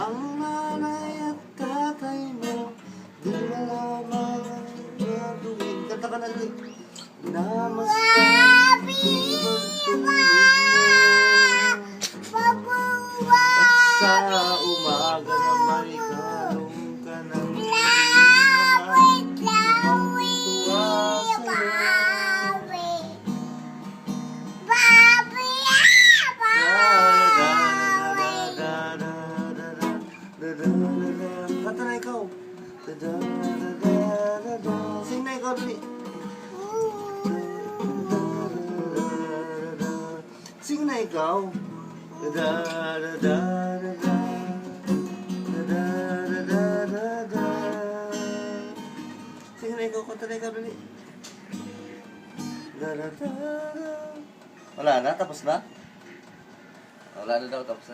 Ang nanay at tatay mo, di na lamang gagawin. Kanta ka na ulit. Namaskang ibang tulog mo. At sa umaga na may kalong ka ng iyong tuwa kanta na ikaw. Sing na ikaw dali. Sing na ikaw. Sing na ikaw. Kanta na ikaw dali. Wala na? Tapos na? Wala na daw. Tapos na.